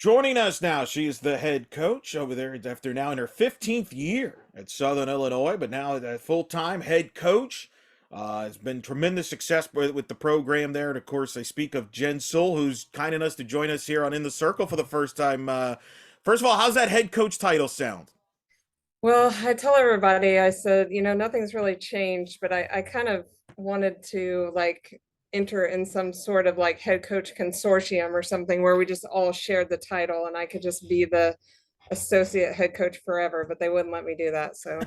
Joining us now, she is the head coach over there after now in her 15th year at Southern Illinois, but now a full-time head coach. It's been tremendous success with the program there. And of course, I speak of Jen Sewell, who's kind enough to join us here on In the Circle for the first time. First of all, how's that head coach title sound? Well, I tell everybody, I said, nothing's really changed, but I kind of wanted to like enter in some sort of like head coach consortium or something where we just all shared the title and I could just be the associate head coach forever, but they wouldn't let me do that. So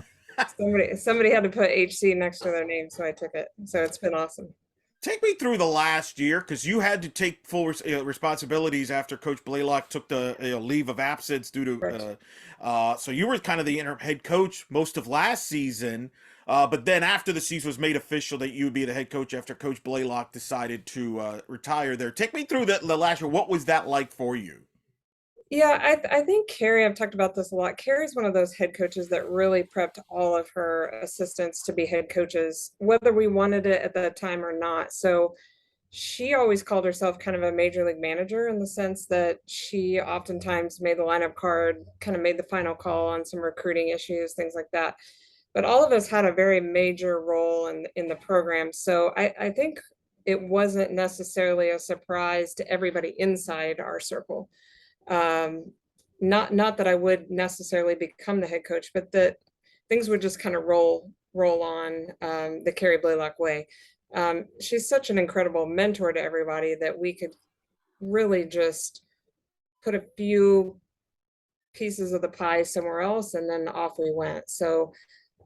somebody had to put HC next to their name, so I took it. So it's been awesome. Take me through the last year because you had to take full responsibilities after Coach Blaylock took the leave of absence due Correct. to. So you were kind of the interim head coach most of last season, but then after the season was made official that you would be the head coach after Coach Blaylock decided to retire. There, take me through the last year. What was that like for you? Yeah, I think Kerri, I've talked about this a lot. Kerri's one of those head coaches that really prepped all of her assistants to be head coaches, whether we wanted it at that time or not. So she always called herself kind of a major league manager in the sense that she oftentimes made the lineup card, kind of made the final call on some recruiting issues, things like that. But all of us had a very major role in the program. So I think it wasn't necessarily a surprise to everybody inside our circle. um, not that I would necessarily become the head coach, but that things would just kind of roll on the Kerri Blaylock way. She's such an incredible mentor to everybody that we could really just put a few pieces of the pie somewhere else and then off we went. So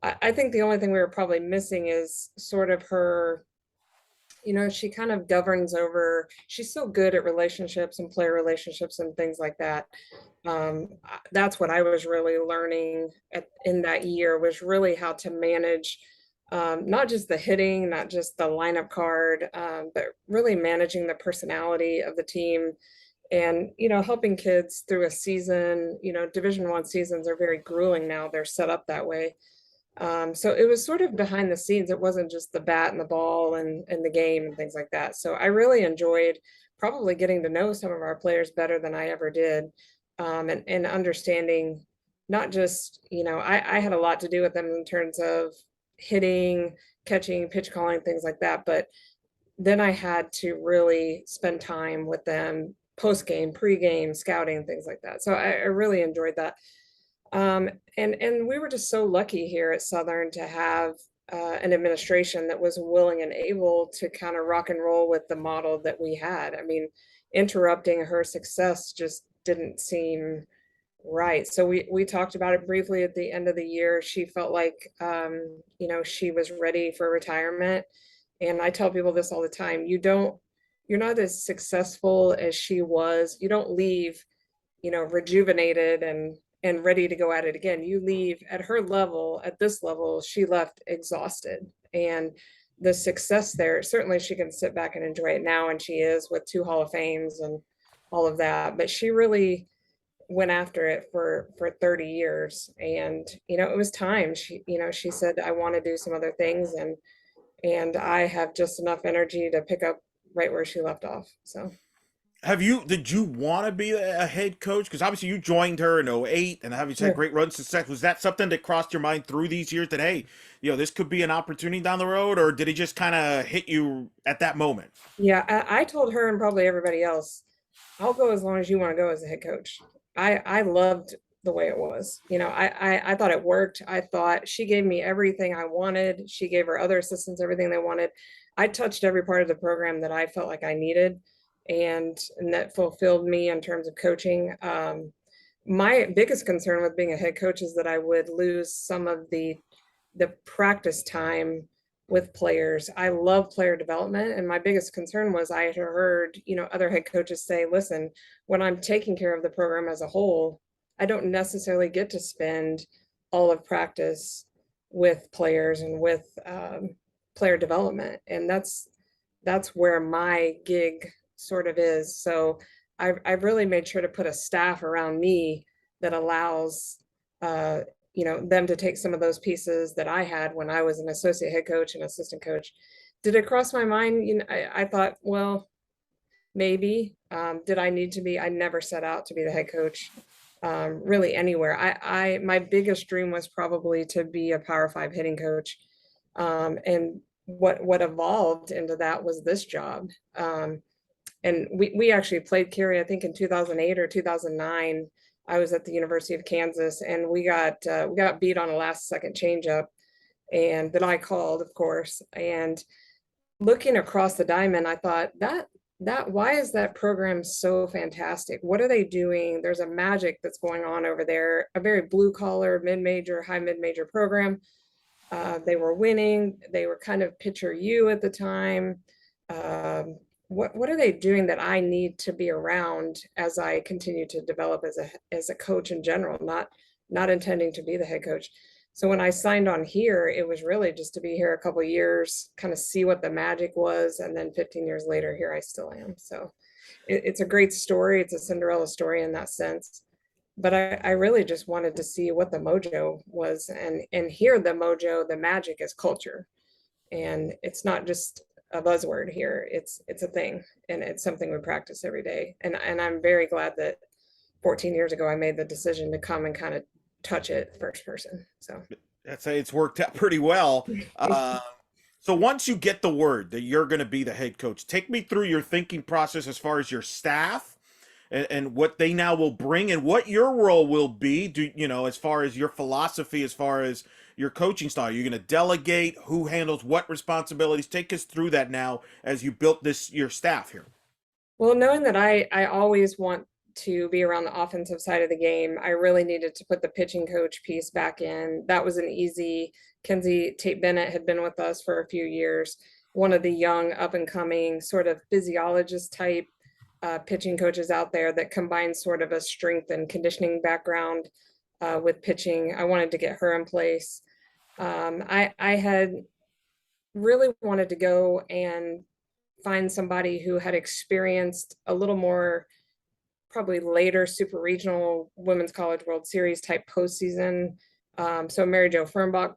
I think the only thing we were probably missing is sort of her, she kind of governs over, she's so good at relationships and player relationships and things like that. That's what I was really learning in that year, was really how to manage not just the hitting, not just the lineup card, but really managing the personality of the team and helping kids through a season. Division 1 seasons are very grueling now, they're set up that way. So it was sort of behind the scenes. It wasn't just the bat and the ball and the game and things like that. So I really enjoyed probably getting to know some of our players better than I ever did, and understanding not just, I had a lot to do with them in terms of hitting, catching, pitch calling, things like that. But then I had to really spend time with them post game, pre game, scouting, things like that. So I really enjoyed that. Um, and we were just so lucky here at Southern to have an administration that was willing and able to kind of rock and roll with the model that we had. I mean, interrupting her success just didn't seem right. So we talked about it briefly at the end of the year. She felt like she was ready for retirement. And I tell people this all the time. You're not as successful as she was. You don't leave, rejuvenated and ready to go at it again. You leave at her level, at this level, she left exhausted. And the success there, certainly she can sit back and enjoy it now, and she is with 2 Hall of Fames and all of that. But she really went after it for 30 years. And, it was time. She said, I want to do some other things, and I have just enough energy to pick up right where she left off. So Did you want to be a head coach? Because obviously you joined her in '08 and have had yeah. great runs to success. Was that something that crossed your mind through these years that, hey, this could be an opportunity down the road? Or did it just kind of hit you at that moment? Yeah, I told her and probably everybody else, I'll go as long as you want to go as a head coach. I loved the way it was. I thought it worked. I thought she gave me everything I wanted. She gave her other assistants everything they wanted. I touched every part of the program that I felt like I needed, and that fulfilled me in terms of coaching. My biggest concern with being a head coach is that I would lose some of the practice time with players. I love player development. And my biggest concern was I had heard, other head coaches say, listen, when I'm taking care of the program as a whole, I don't necessarily get to spend all of practice with players and with player development. And that's where my gig sort of is. So I've really made sure to put a staff around me that allows uh, them to take some of those pieces that I had when I was an associate head coach and assistant coach. Did it cross my mind? I thought, well, maybe. Did I need to be? I never set out to be the head coach, really anywhere. My biggest dream was probably to be a Power Five hitting coach. And what evolved into that was this job. And we actually played Kerri, I think in 2008 or 2009. I was at the University of Kansas, and we got beat on a last second changeup, and that I called, of course. And looking across the diamond, I thought that why is that program so fantastic? What are they doing? There's a magic that's going on over there. A very blue collar, mid major, high mid major program. They were winning. They were kind of pitcher U at the time. What are they doing that I need to be around as I continue to develop as a coach in general, not intending to be the head coach. So when I signed on here, it was really just to be here a couple of years, kind of see what the magic was, and then 15 years later, here I still am. So it's a great story. It's a Cinderella story in that sense. But I really just wanted to see what the mojo was, and here the mojo, the magic is culture, and it's not just a buzzword here. It's a thing, and it's something we practice every day. And I'm very glad that 14 years ago I made the decision to come and kind of touch it first person. So I'd say it's worked out pretty well. Uh, so once you get the word that you're going to be the head coach, take me through your thinking process as far as your staff and what they now will bring and what your role will be. Do you know, as far as your philosophy, as far as your coaching style, you're going to delegate who handles what responsibilities. Take us through that now as you built this your staff here. well, knowing that I always want to be around the offensive side of the game, I really needed to put the pitching coach piece back in. That was an easy. Kenzie Tate Bennett had been with us for a few years, one of the young up and coming sort of physiologist type pitching coaches out there that combines sort of a strength and conditioning background with pitching. I wanted to get her in place. I had really wanted to go and find somebody who had experienced a little more probably later super regional women's college world series type postseason. So Mary Jo Fernbach,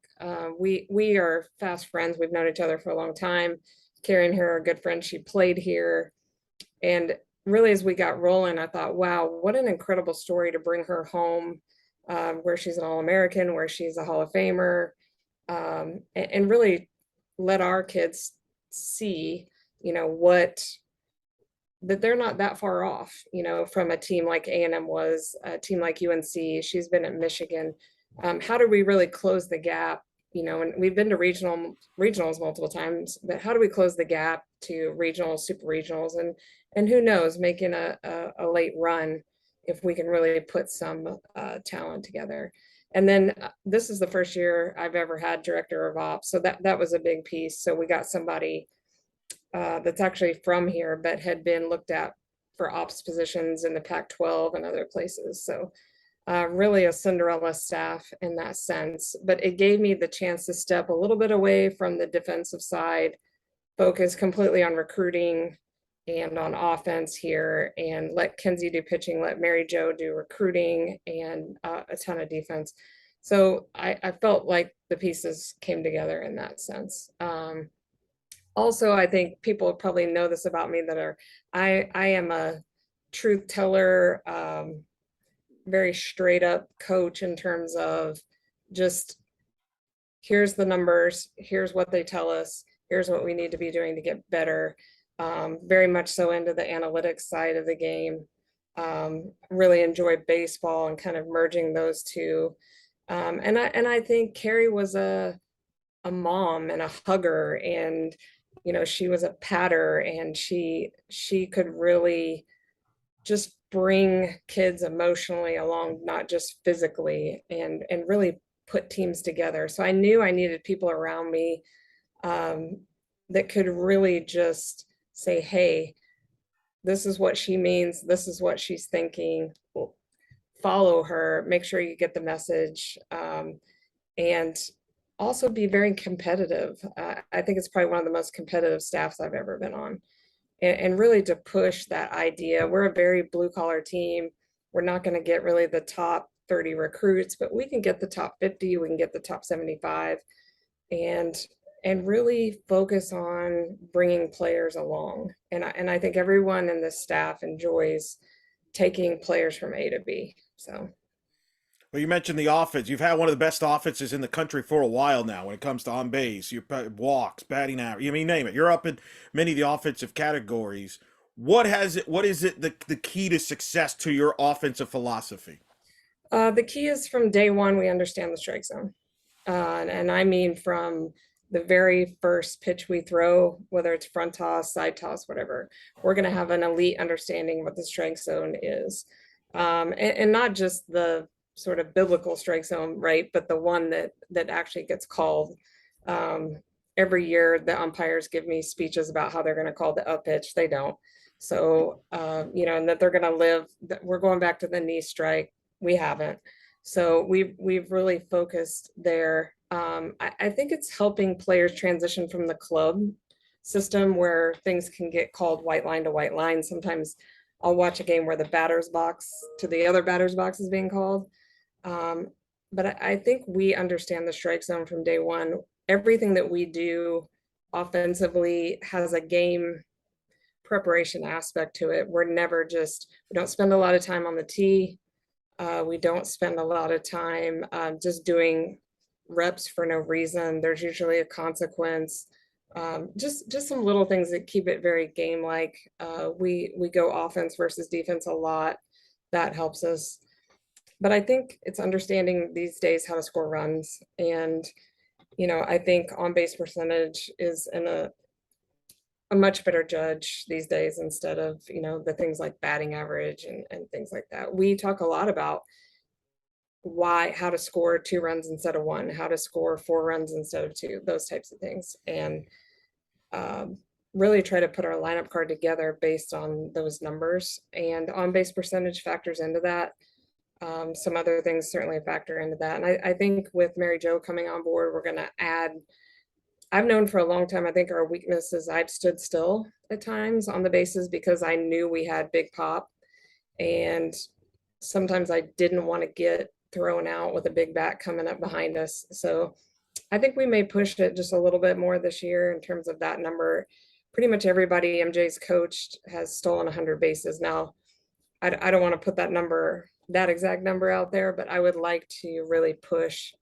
we are fast friends. We've known each other for a long time. Kerri and her are good friends. She played here. And really, as we got rolling, I thought, wow, what an incredible story to bring her home, where she's an All-American, where she's a Hall of Famer, and really let our kids see, what that they're not that far off, from a team like A&M was, a team like UNC. She's been at Michigan. How do we really close the gap? And we've been to regionals multiple times, but how do we close the gap to regionals, super regionals, and who knows, making a late run if we can really put some talent together. And then this is the first year I've ever had director of ops, so that was a big piece. So we got somebody that's actually from here, but had been looked at for ops positions in the Pac-12 and other places. So really a Cinderella staff in that sense, but it gave me the chance to step a little bit away from the defensive side, focus completely on recruiting and on offense here, and let Kenzie do pitching, let Mary Jo do recruiting, and a ton of defense. So I felt like the pieces came together in that sense. Also, I think people probably know this about me, that I am a truth teller, very straight up coach in terms of just here's the numbers, here's what they tell us, here's what we need to be doing to get better. Very much so into the analytics side of the game. Really enjoy baseball and kind of merging those two. And I think Kerri was a mom and a hugger, and she was a patter, and she could really just bring kids emotionally along, not just physically, and really put teams together. So I knew I needed people around me that could really just say, hey, this is what she means, this is what she's thinking, follow her, make sure you get the message, and also be very competitive. I think it's probably one of the most competitive staffs I've ever been on. And really to push that idea. We're a very blue collar team. We're not going to get really the top 30 recruits, but we can get the top 50, we can get the top 75. And and really focus on bringing players along. And I think everyone in the staff enjoys taking players from A to B. So Well, you mentioned the offense. You've had one of the best offenses in the country for a while now when it comes to on base, your walks, batting average. You mean name it. You're up in many of the offensive categories. What has it? What is it? The key to success to your offensive philosophy? the key is from day one, we understand the strike zone. And I mean from the very first pitch we throw, whether it's front toss, side toss, whatever, we're going to have an elite understanding of what the strike zone is. And not just the sort of biblical strike zone, right? But the one that actually gets called. Um, every year, the umpires give me speeches about how they're going to call the up pitch. They don't. So, and that they're going to live, that we're going back to the knee strike. We haven't. So we've really focused there. I think it's helping players transition from the club system where things can get called white line to white line. Sometimes I'll watch a game where the batter's box to the other batter's box is being called. Um, but I think we understand the strike zone from day one. Everything that we do offensively has a game preparation aspect to it. We're never just, we don't spend a lot of time on the tee. We don't spend a lot of time just doing reps for no reason. There's usually a consequence. Just some little things that keep it very game like. We go offense versus defense a lot. That helps us. But I think it's understanding these days how to score runs. And, I think on base percentage is in a much better judge these days instead of, the things like batting average and things like that. We talk a lot about how to score 2 runs instead of 1, how to score 4 runs instead of 2, those types of things. And really try to put our lineup card together based on those numbers, and on base percentage factors into that. Some other things certainly factor into that. And I think with Mary Jo coming on board, we're going to add, I've known for a long time, I think our weakness is I've stood still at times on the bases because I knew we had big pop. And sometimes I didn't want to get thrown out with a big bat coming up behind us. So I think we may push it just a little bit more this year in terms of that number. Pretty much everybody MJ's coached has stolen 100 bases. Now, I don't want to put that exact number out there, but I would like to really push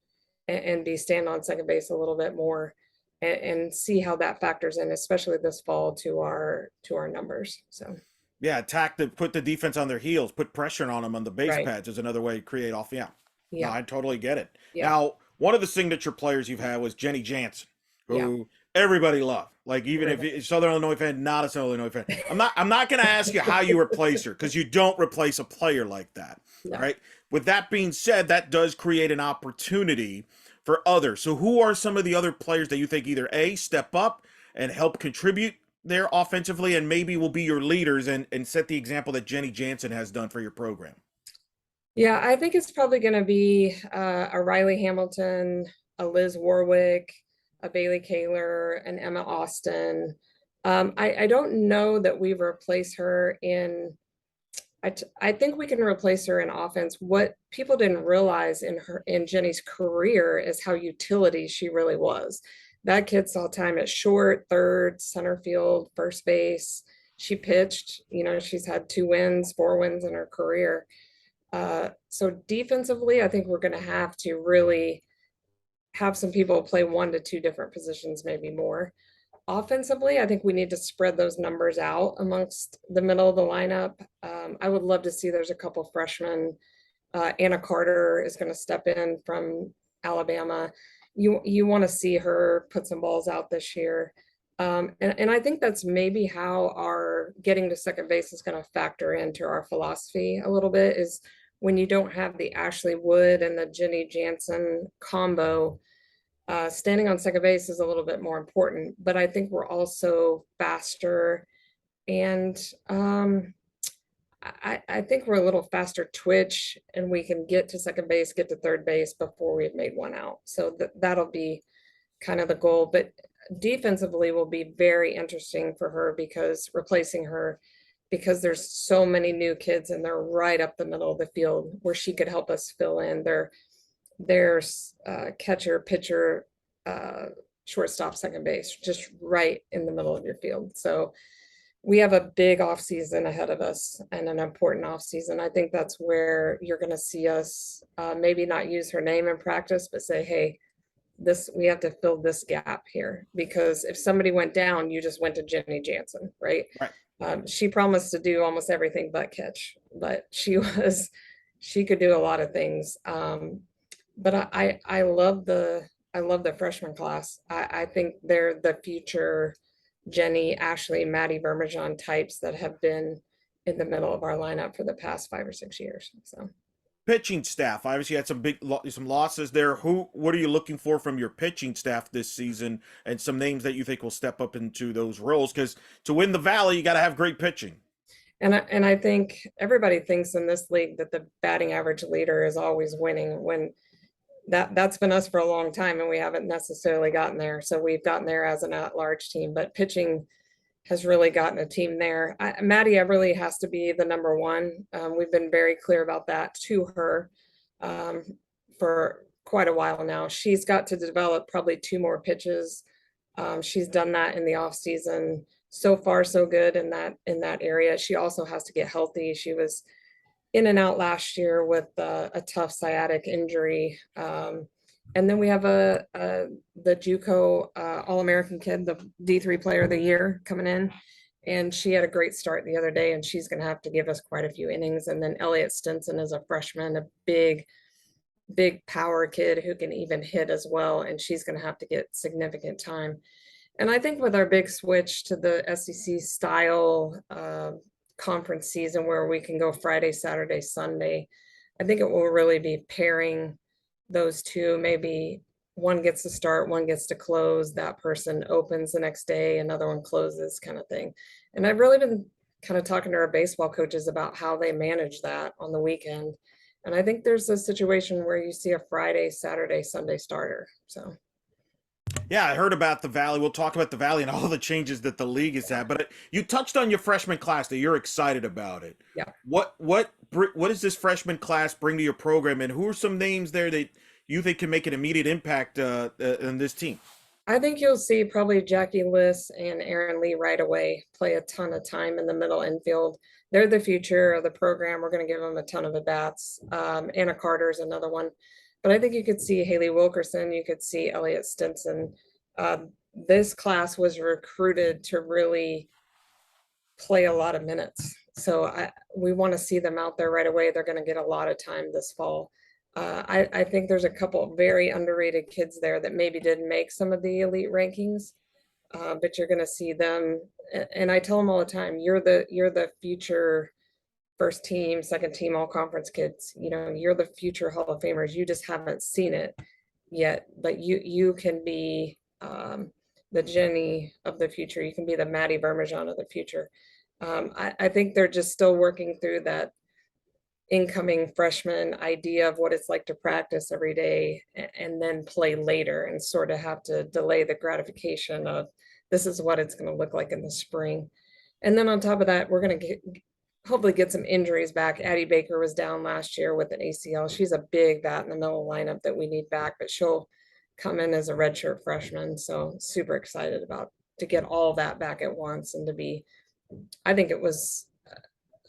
and be stand on second base a little bit more and see how that factors in, especially this fall to our numbers. So Yeah, put the defense on their heels, put pressure on them on the base right. pads is another way to create off. Yeah, no, Yeah. I totally get it. Yeah. Now, one of the signature players you've had was Jenny Jansen, Yeah. who everybody loved. Like even if Everybody. you're Southern Illinois fan, not a Southern Illinois fan. I'm not going to ask you how you replace her because you don't replace a player like that. No. Right. With that being said, that does create an opportunity for others. So who are some of the other players that you think either A, step up and help contribute there offensively and maybe will be your leaders and set the example that Jenny Jansen has done for your program? Yeah, I think it's probably going to be a Riley Hamilton, a Liz Warwick, a Bailey Kaler, an Emma Austin. I don't know that we replace her in. I think we can replace her in offense. What people didn't realize in Jenny's career is how utility she really was. That kid saw time at short, third, center field, first base. She pitched. She's had 2 wins, 4 wins in her career. So defensively, I think we're going to have to really have some people play 1 to 2 different positions, maybe more. Offensively, I think we need to spread those numbers out amongst the middle of the lineup. I would love to see there's a couple freshmen. Anna Carter is going to step in from Alabama. You want to see her put some balls out this year. And I think that's maybe how our getting to second base is going to factor into our philosophy a little bit, is when you don't have the Ashley Wood and the Jenny Jansen combo, standing on second base is a little bit more important. But I think we're also faster, and I think we're a little faster twitch, and we can get to second base, get to third base before we've made one out. So that'll be kind of the goal. But defensively will be very interesting for her, because replacing her, because there's so many new kids and they're right up the middle of the field where she could help us fill in. There's catcher, pitcher, shortstop, second base, just right in the middle of your field. So we have a big off season ahead of us and an important off season. I think that's where you're going to see us maybe not use her name in practice, but say, hey, this we have to fill this gap here, because if somebody went down, you just went to Jenny Jansen, right? Right. She promised to do almost everything but catch, but she could do a lot of things. But I love the freshman class. I think they're the future Jenny, Ashley, Maddie Vermajon types that have been in the middle of our lineup for the past 5 or 6 years. So Pitching staff, obviously, you had some losses there. What are you looking for from your pitching staff this season, and some names that you think will step up into those roles? Because to win the Valley, you got to have great pitching. and I think everybody thinks in this league that the batting average leader is always winning, when that's been us for a long time and we haven't necessarily gotten there. So we've gotten there as an at-large team, but pitching has really gotten a team there. Maddie Everly has to be the number one. We've been very clear about that to her um, for quite a while now. She's got to develop probably 2 more pitches. She's done that in the off season. So far, so good in that area. She also has to get healthy. She was in and out last year with a tough sciatic injury. And then we have the JUCO All-American kid, the D3 Player of the Year coming in, and she had a great start the other day, and she's going to have to give us quite a few innings. And then Elliot Stinson is a freshman, a big power kid who can even hit as well, and she's going to have to get significant time. And I think with our big switch to the SEC style conference season, where we can go Friday, Saturday, Sunday, I think it will really be pairing those two. Maybe one gets to start, one gets to close, that person opens the next day, another one closes, kind of thing. And I've really been kind of talking to our baseball coaches about how they manage that on the weekend. And I think there's a situation where you see a Friday, Saturday, Sunday starter. So Yeah, I heard about the Valley. We'll talk about the Valley and all the changes that the league has had. But you touched on your freshman class that you're excited about it. yeah, What does this freshman class bring to your program, and who are some names there that you think can make an immediate impact in this team? I think you'll see probably Jackie Liss and Aaron Lee right away play a ton of time in the middle infield. They're the future of the program. We're going to give them a ton of at-bats. Anna Carter's another one. But I think you could see Haley Wilkerson. You could see Elliot Stinson. This class was recruited to really play a lot of minutes. So we want to see them out there right away. They're going to get a lot of time this fall. I think there's a couple of very underrated kids there that maybe didn't make some of the elite rankings, but you're going to see them. And I tell them all the time, you're the future first team, second team, all conference kids. You know, you're the future Hall of Famers. You just haven't seen it yet, but you can be the Jenny of the future. You can be the Maddie Vermajon of the future. I think they're just still working through that incoming freshman idea of what it's like to practice every day and then play later, and sort of have to delay the gratification of this is what it's going to look like in the spring. And then on top of that, we're going to hopefully get some injuries back. Addie Baker was down last year with an ACL. She's a big bat in the middle lineup that we need back, but she'll come in as a redshirt freshman. So super excited about to get all that back at once, and to be, I think it was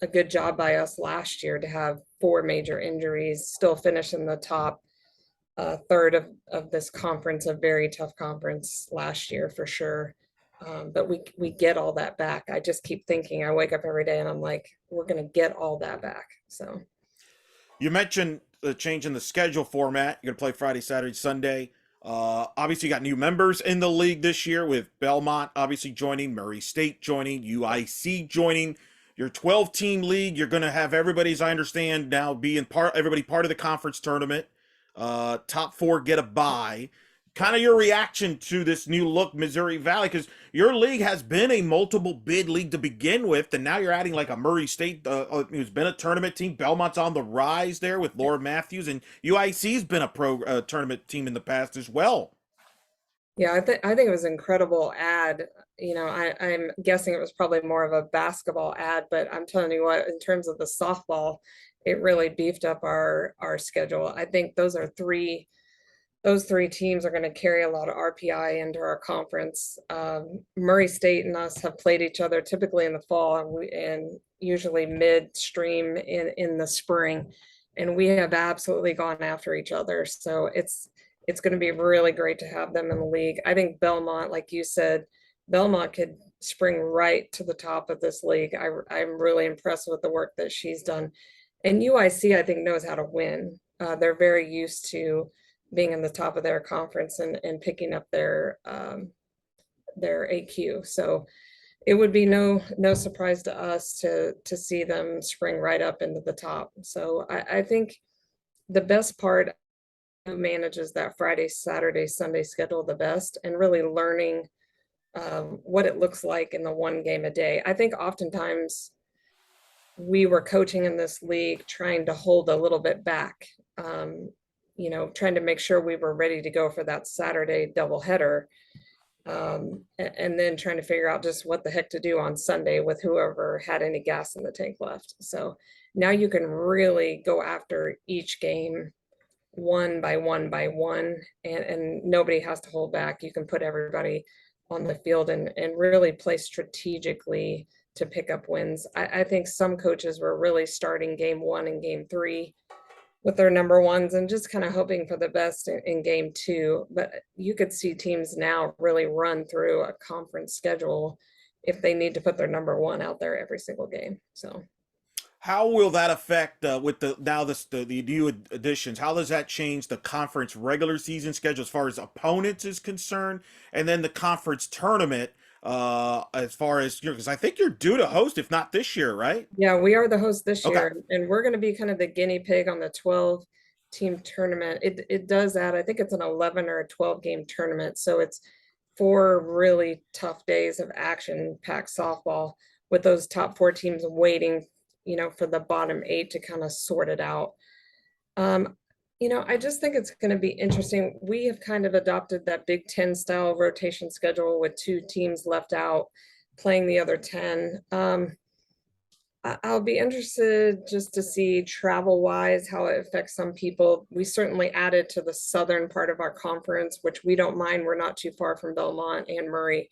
a good job by us last year to have 4 major injuries, still finish in the top third of this conference, a very tough conference last year for sure. But we get all that back. I just keep thinking, I wake up every day and I'm like, we're going to get all that back. So You mentioned the change in the schedule format. You're going to play Friday, Saturday, Sunday. Obviously, you got new members in the league this year, with Belmont obviously joining, Murray State joining, UIC joining. Your 12-team league, you're going to have everybody, as I understand, now being everybody part of the conference tournament. Top 4 get a bye. Kind of your reaction to this new look Missouri Valley, because your league has been a multiple bid league to begin with, and now you're adding like a Murray State who's been a tournament team. Belmont's on the rise there with Laura Matthews, and UIC's been a tournament team in the past as well. yeah, I think it was an incredible ad. You know, I'm guessing it was probably more of a basketball ad, but I'm telling you what, in terms of the softball, it really beefed up our schedule. I think those are 3 those three teams are going to carry a lot of RPI into our conference. Murray State and us have played each other typically in the fall and usually midstream in the spring, and we have absolutely gone after each other. So it's going to be really great to have them in the league. I think Belmont, like you said, Belmont could spring right to the top of this league. I'm really impressed with the work that she's done, and UIC I think knows how to win. They're very used to being in the top of their conference and picking up their AQ. So it would be no surprise to us to see them spring right up into the top. So I think the best part, who manages that Friday, Saturday, Sunday schedule the best, and really learning what it looks like in the one game a day. I think oftentimes we were coaching in this league trying to hold a little bit back, trying to make sure we were ready to go for that Saturday doubleheader, and then trying to figure out just what the heck to do on Sunday with whoever had any gas in the tank left. So now you can really go after each game one by one by one, and nobody has to hold back. You can put everybody on the field and really play strategically to pick up wins. I think some coaches were really starting game one and game three with their number ones and just kind of hoping for the best in game two. But you could see teams now really run through a conference schedule if they need to put their number one out there every single game. So How will that affect with the new additions? How does that change the conference regular season schedule as far as opponents is concerned, and then the conference tournament as far as because I think you're due to host, if not this year, right? yeah, we are the host this Okay. year, and we're going to be kind of the guinea pig on the 12 team tournament. It does add, I think it's an 11 or a 12 game tournament, so it's 4 really tough days of action packed softball with those top 4 teams waiting, for the bottom 8 to kind of sort it out. Um, I just think it's going to be interesting. We have kind of adopted that Big Ten style rotation schedule with 2 teams left out playing the other 10. I'll be interested just to see travel wise how it affects some people. We certainly added to the southern part of our conference, which we don't mind. We're not too far from Belmont and Murray,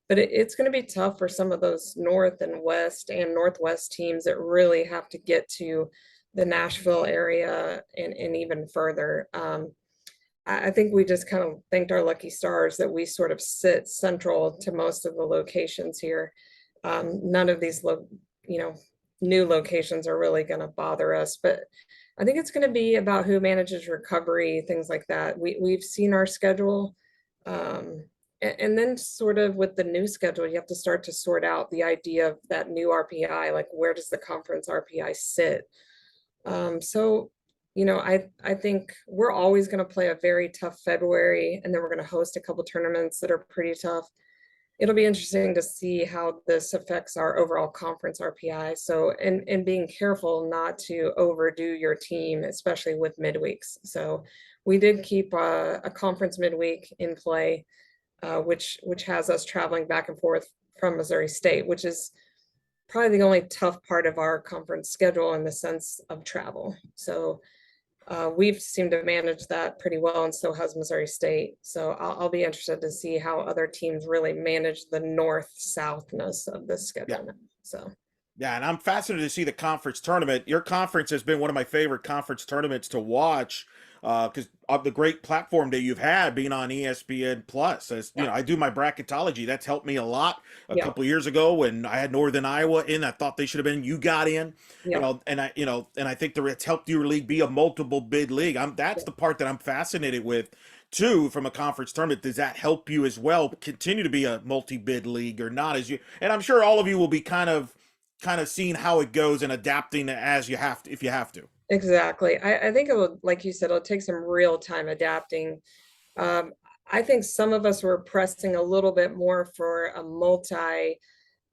but it's going to be tough for some of those north and west and northwest teams that really have to get to the Nashville area and even further. I think we just kind of thanked our lucky stars that we sort of sit central to most of the locations here. None of these new locations are really going to bother us, but I think it's going to be about who manages recovery, things like that. We've seen our schedule, and then sort of with the new schedule, you have to start to sort out the idea of that new RPI, like where does the conference RPI sit? So I think we're always going to play a very tough February, and then we're going to host a couple tournaments that are pretty tough. It'll be interesting to see how this affects our overall conference RPI. So, and being careful not to overdo your team, especially with midweeks. So we did keep a conference midweek in play, which has us traveling back and forth from Missouri State, which is probably the only tough part of our conference schedule in the sense of travel. So we've seemed to manage that pretty well, and so has Missouri State. So I'll be interested to see how other teams really manage the north-southness of this Yeah. schedule now. So Yeah, and I'm fascinated to see the conference tournament. Your conference has been one of my favorite conference tournaments to watch because of the great platform that you've had being on ESPN Plus. As yeah, I do my bracketology. That's helped me a lot. A yeah, couple of years ago when I had Northern Iowa in, I thought they should have been. You got in, yeah, and I think it's helped your league be a multiple bid league. That's yeah. the part that I'm fascinated with too from a conference tournament. Does that help you as well continue to be a multi-bid league or not? As you and I'm sure all of you will be kind of seeing how it goes and adapting as you have to if you have to. Exactly. I think it will, like you said, it'll take some real time adapting. Um, I think some of us were pressing a little bit more for a multi,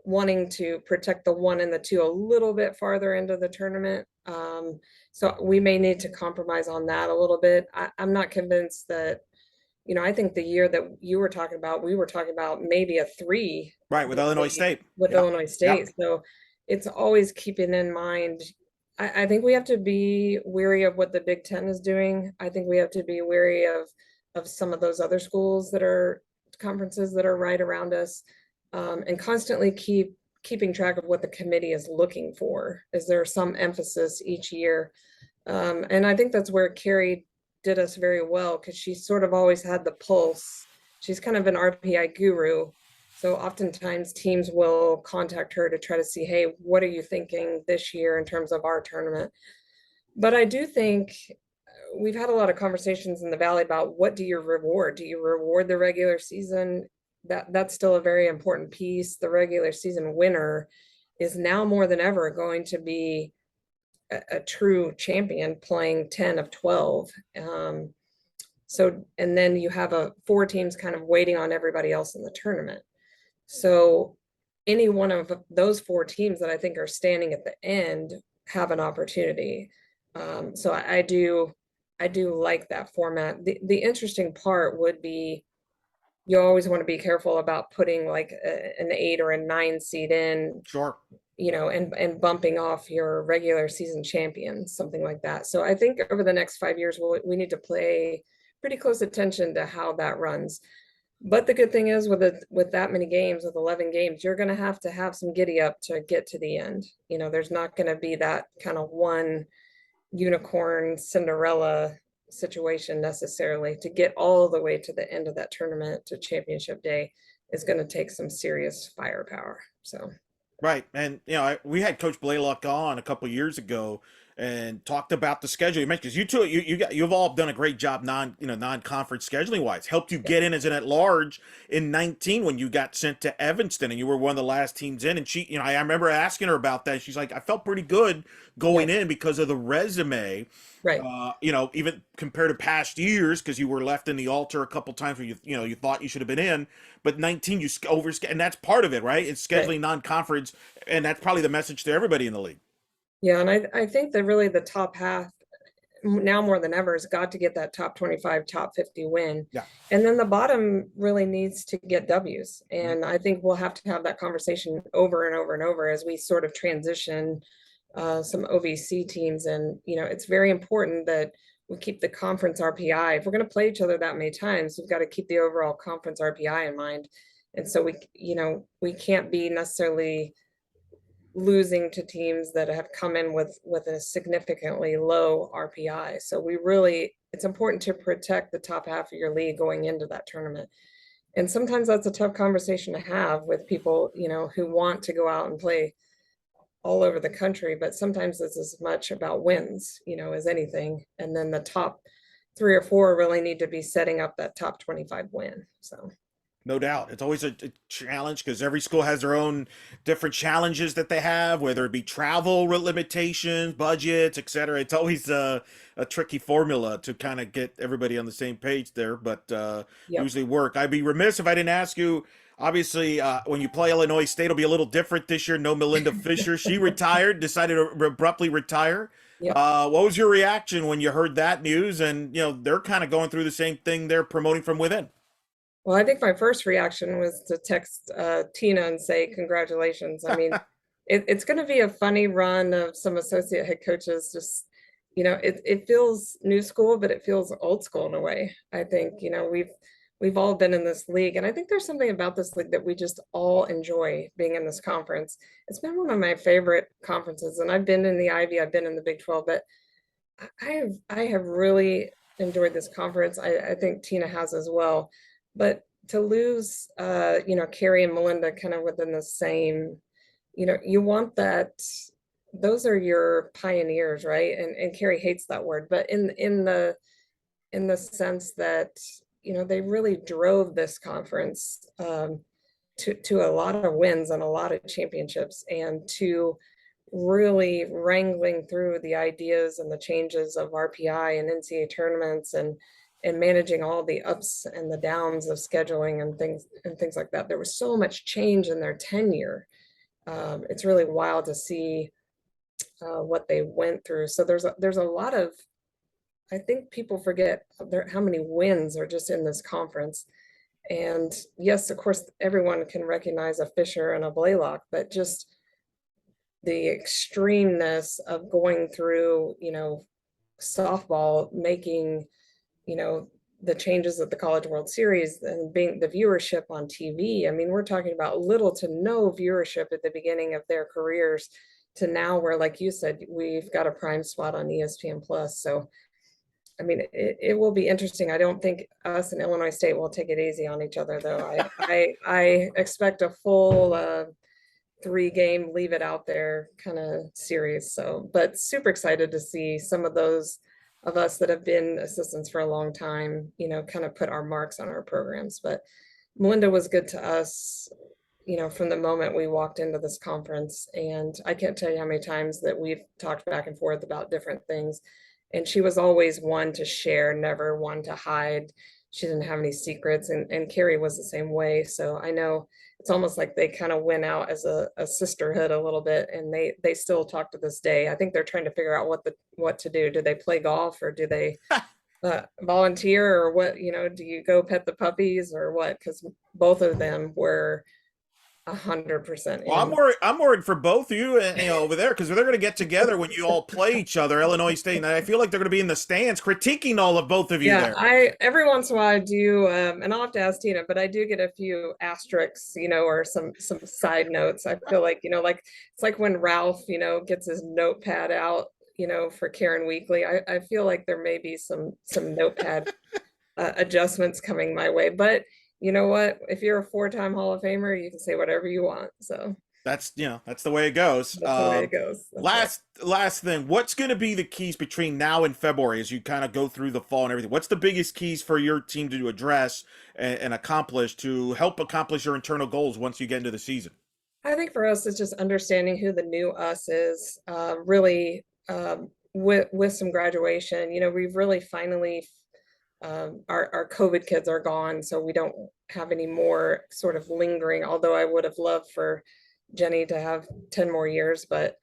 wanting to protect the 1 and the 2 a little bit farther into the tournament. So we may need to compromise on that a little bit. I'm not convinced that, I think the year that you were talking about, we were talking about maybe a 3 Right, with Illinois State. with Yep. Illinois Yep. State. So it's always keeping in mind. I think we have to be wary of what the Big Ten is doing. I think we have to be wary of of some of those other schools that are conferences that are right around us, and constantly keeping track of what the committee is looking for. Is there some emphasis each year? And I think that's where Kerri did us very well, because she sort of always had the pulse. She's kind of an RPI guru. So oftentimes teams will contact her to try to see, hey, what are you thinking this year in terms of our tournament? But I do think we've had a lot of conversations in the Valley about what do you reward? Do you reward the regular season? That's still a very important piece. The regular season winner is now more than ever going to be a true champion playing 10 of 12. So, and then you have four teams kind of waiting on everybody else in the tournament. So any one of those four teams that I think are standing at the end have an opportunity. So I do like that format. The interesting part would be, you always want to be careful about putting like an 8 or a 9 seed in, Sure. and bumping off your regular season champions, something like that. So I think over the next 5 years, we need to pay pretty close attention to how that runs. But the good thing is, with that many games, with 11 games, you're going to have some giddy up to get to the end. There's not going to be that kind of one unicorn Cinderella situation necessarily. To get all the way to the end of that tournament to championship day is going to take some serious firepower. So. Right, and we had Coach Blaylock on a couple years ago and talked about the schedule. You mentioned, because you've all done a great job non-conference scheduling wise. Helped you get in as an at large in 19 when you got sent to Evanston and you were one of the last teams in. And she, I remember asking her about that. She's like, I felt pretty good going in because of the resume. Right. Even compared to past years, because you were left in the altar a couple times where you thought you should have been in, but 19 you and that's part of it, right? It's scheduling Right. non-conference, and that's probably the message to everybody in the league. Yeah, and I think that really the top half now more than ever has got to get that top 25, top 50 win. Yeah. And then the bottom really needs to get W's. Mm-hmm. And I think we'll have to have that conversation over and over and over as we sort of transition some OVC teams. And, it's very important that we keep the conference RPI. If we're going to play each other that many times, we've got to keep the overall conference RPI in mind. And so we can't be necessarily losing to teams that have come in with a significantly low RPI. So it's important to protect the top half of your league going into that tournament. And sometimes that's a tough conversation to have with people, who want to go out and play all over the country, but sometimes it's as much about wins, as anything. And then the top 3 or 4 really need to be setting up that top 25 win. So. No doubt. It's always a challenge because every school has their own different challenges that they have, whether it be travel limitations, budgets, etc. It's always a tricky formula to kind of get everybody on the same page there, but Yep. usually work. I'd be remiss if I didn't ask you, obviously, when you play Illinois State, it'll be a little different this year. No Melinda Fisher. She retired, decided to abruptly retire. Yep. What was your reaction when you heard that news? And, they're kind of going through the same thing. They're promoting from within. Well, I think my first reaction was to text Tina and say, congratulations. I mean, it's going to be a funny run of some associate head coaches. Just, it feels new school, but it feels old school in a way. I think, we've all been in this league. And I think there's something about this league that we just all enjoy being in this conference. It's been one of my favorite conferences. And I've been in the Ivy, I've been in the Big 12, but I have really enjoyed this conference. I think Tina has as well. But to lose, Kerri and Melinda kind of within the same, you want that. Those are your pioneers, right? And Kerri hates that word, but in the sense that they really drove this conference to a lot of wins and a lot of championships, and to really wrangling through the ideas and the changes of RPI and NCAA tournaments and managing all the ups and the downs of scheduling and things like that. There was so much change in their tenure. It's really wild to see what they went through. So there's a lot of, I think people forget how many wins are just in this conference. And yes, of course, everyone can recognize a Fisher and a Blaylock, but just the extremeness of going through, softball, making, the changes at the College World Series and being the viewership on TV. I mean, we're talking about little to no viewership at the beginning of their careers to now where, like you said, we've got a prime spot on ESPN Plus. So, I mean, it will be interesting. I don't think us and Illinois State will take it easy on each other, though. I expect a full 3-game leave it out there kind of series. So, but super excited to see some of those of us that have been assistants for a long time, kind of put our marks on our programs. But Melinda was good to us, from the moment we walked into this conference. And I can't tell you how many times that we've talked back and forth about different things. And she was always one to share, never one to hide. She didn't have any secrets. And Kerri was the same way. So I know it's almost like they kind of went out as a sisterhood a little bit, and they still talk to this day. I think they're trying to figure out what to do. Do they play golf, or do they volunteer, or what? Do you go pet the puppies or what? Because both of them were 100% Well, I'm worried for both of you, over there, because they're going to get together when you all play each other, Illinois State, and I feel like they're going to be in the stands critiquing all of both of you Yeah, there. I every once in a while I do, and I'll have to ask Tina, but I do get a few asterisks, or some side notes. I feel like, like it's like when Ralph, gets his notepad out, for Karen Weekly. I feel like there may be some notepad adjustments coming my way, but you know what? If you're a 4-time Hall of Famer, you can say whatever you want. So That's that's the way it goes. that's the way it goes. Last thing, what's going to be the keys between now and February as you kind of go through the fall and everything? What's the biggest keys for your team to address and accomplish to help accomplish your internal goals once you get into the season? I think for us, it's just understanding who the new us is. Really, with some graduation, we've really finally our COVID kids are gone, so we don't have any more sort of lingering. Although I would have loved for Jenny to have 10 more years, but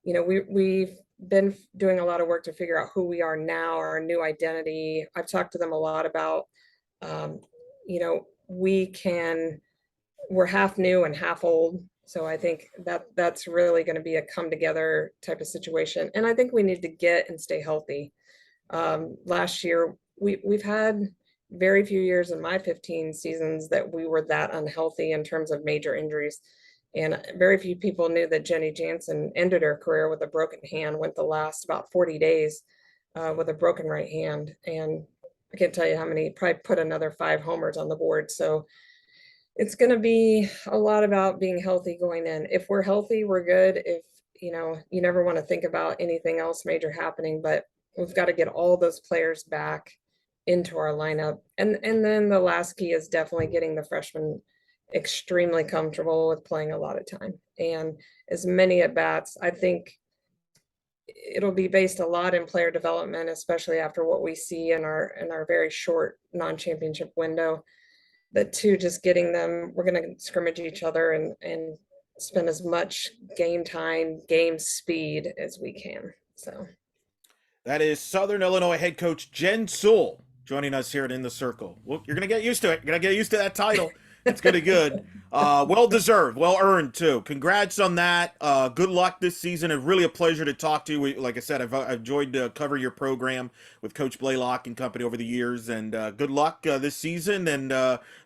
we've been doing a lot of work to figure out who we are now, our new identity. I've talked to them a lot about, we're half new and half old. So I think that's really going to be a come together type of situation. And I think we need to get and stay healthy. Last year, we've had very few years in my 15 seasons that we were that unhealthy in terms of major injuries. And very few people knew that Jenny Jansen ended her career with a broken hand, went the last about 40 days with a broken right hand. And I can't tell you how many, probably put another 5 homers on the board. So it's going to be a lot about being healthy going in. If we're healthy, we're good. If, you never want to think about anything else major happening, but we've got to get all those players back into our lineup. And then the last key is definitely getting the freshmen extremely comfortable with playing a lot of time and as many at bats. I think it'll be based a lot in player development, especially after what we see in our very short non-championship window. But two, just getting them, we're going to scrimmage each other and spend as much game time, game speed as we can. So That is Southern Illinois head coach Jen Sewell joining us here at In the Circle. Well, you're going to get used to it. You're going to get used to that title. It's going to be good. Well deserved, well earned too. Congrats on that. Good luck this season. It's really a pleasure to talk to you. Like I said, I've enjoyed covering your program with Coach Blaylock and company over the years. And good luck this season. And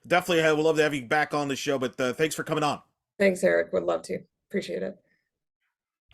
definitely, I would love to have you back on the show. But thanks for coming on. thanks, Eric. Would love to. Appreciate it.